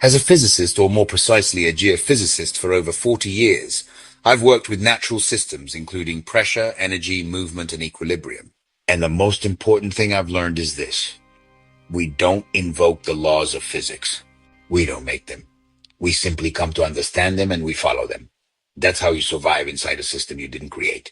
As a physicist, or more precisely a geophysicist, for over 40 years, I've worked with natural systems, including pressure, energy, movement, and equilibrium. And the most important thing I've learned is this. We don't invoke the laws of physics. We don't make them. We simply come to understand them and we follow them. That's how you survive inside a system you didn't create.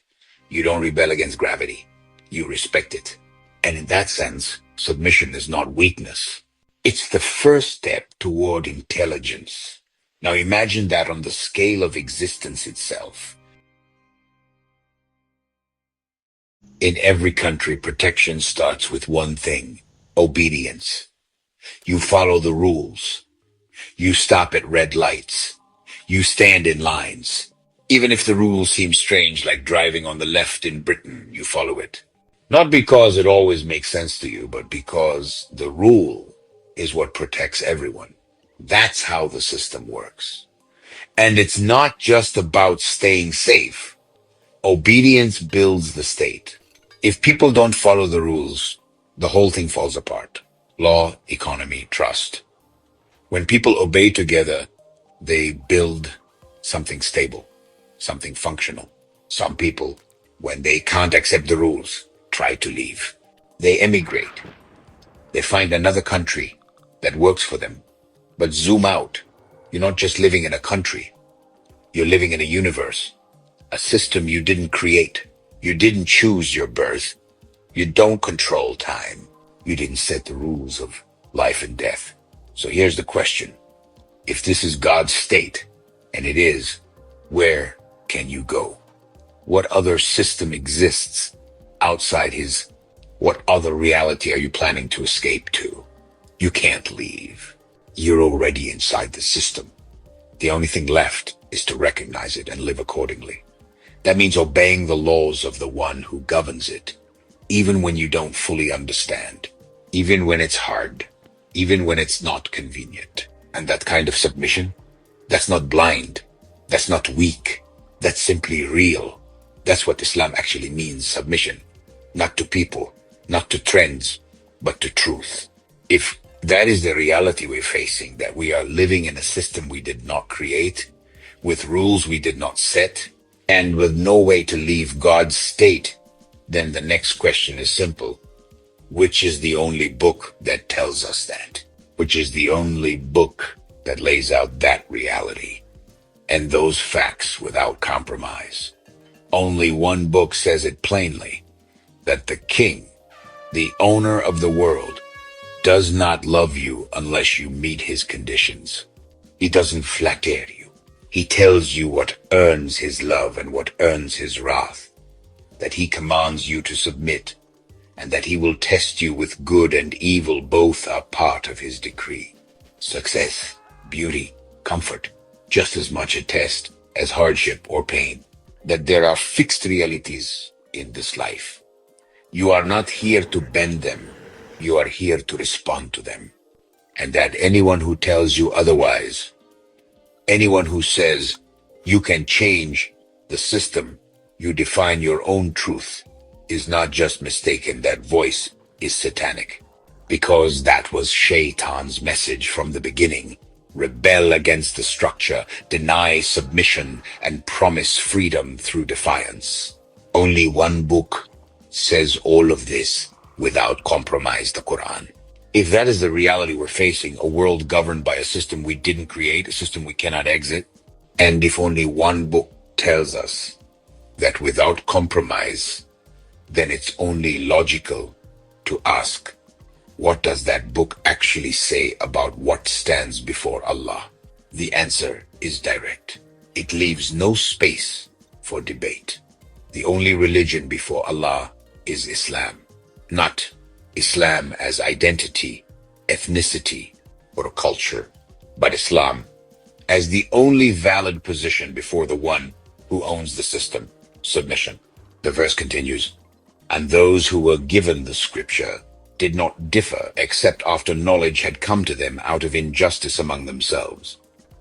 You don't rebel against gravity. You respect it. And in that sense, submission is not weakness. It's the first step toward intelligence. Now imagine that on the scale of existence itself. In every country, protection starts with one thing: obedience. You follow the rules. You stop at red lights. You stand in lines. Even if the rules seem strange, like driving on the left in Britain, you follow it. Not because it always makes sense to you, but because the rule is what protects everyone. That's how the system works. And it's not just about staying safe. Obedience builds the state. If people don't follow the rules, the whole thing falls apart. Law, economy, trust. When people obey together, they build something stable, something functional. Some people, when they can't accept the rules, try to leave. They emigrate. They find another country that works for them. But zoom out. You're not just living in a country. You're living in a universe, a system you didn't create. You didn't choose your birth. You don't control time. You didn't set the rules of life and death. So here's the question. If this is God's state, and it is, where can you go? What other system exists outside his? What other reality are you planning to escape to? You can't leave. You're already inside the system. The only thing left is to recognize it and live accordingly. That means obeying the laws of the one who governs it, even when you don't fully understand, even when it's hard, even when it's not convenient. And that kind of submission, that's not blind, that's not weak, that's simply real. That's what Islam actually means, submission. Not to people, not to trends, but to truth. If that is the reality we're facing, that we are living in a system we did not create, with rules we did not set, and with no way to leave God's state, then the next question is simple. Which is the only book that tells us that? Which is the only book that lays out that reality and those facts without compromise? Only one book says it plainly, that the king, the owner of the world, does not love you unless you meet his conditions. He doesn't flatter you. He tells you what earns his love and what earns his wrath, that he commands you to submit, and that he will test you with good and evil. Both are part of his decree. Success, beauty, comfort, just as much a test as hardship or pain. That there are fixed realities in this life. You are not here to bend them. You are here to respond to them. And that anyone who tells you otherwise, anyone who says you can change the system, you define your own truth, is not just mistaken. That voice is satanic. Because that was Shaitan's message from the beginning. Rebel against the structure, deny submission, and promise freedom through defiance. Only one book says all of this without compromise: the Qur'an. If that is the reality we're facing, a world governed by a system we didn't create, a system we cannot exit, and if only one book tells us that without compromise, then it's only logical to ask, what does that book actually say about what stands before Allah? The answer is direct. It leaves no space for debate. The only religion before Allah is Islam. Not Islam as identity, ethnicity, or culture, but Islam as the only valid position before the one who owns the system: submission. The verse continues, and those who were given the scripture did not differ except after knowledge had come to them out of injustice among themselves.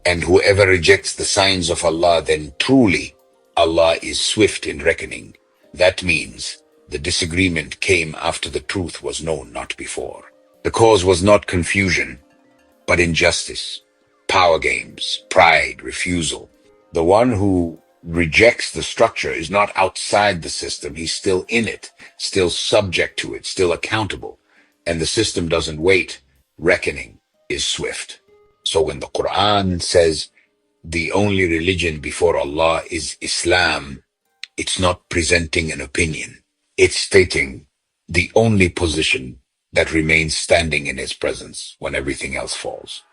And whoever rejects the signs of Allah, then truly Allah is swift in reckoning. That means the disagreement came after the truth was known, not before. The cause was not confusion, but injustice. power games, pride, refusal. The one who rejects the structure is not outside the system. He's still in it, still subject to it, still accountable. And the system doesn't wait. Reckoning is swift. So when the Qur'an says the only religion before Allah is Islam, it's not presenting an opinion. It's stating the only position that remains standing in his presence when everything else falls.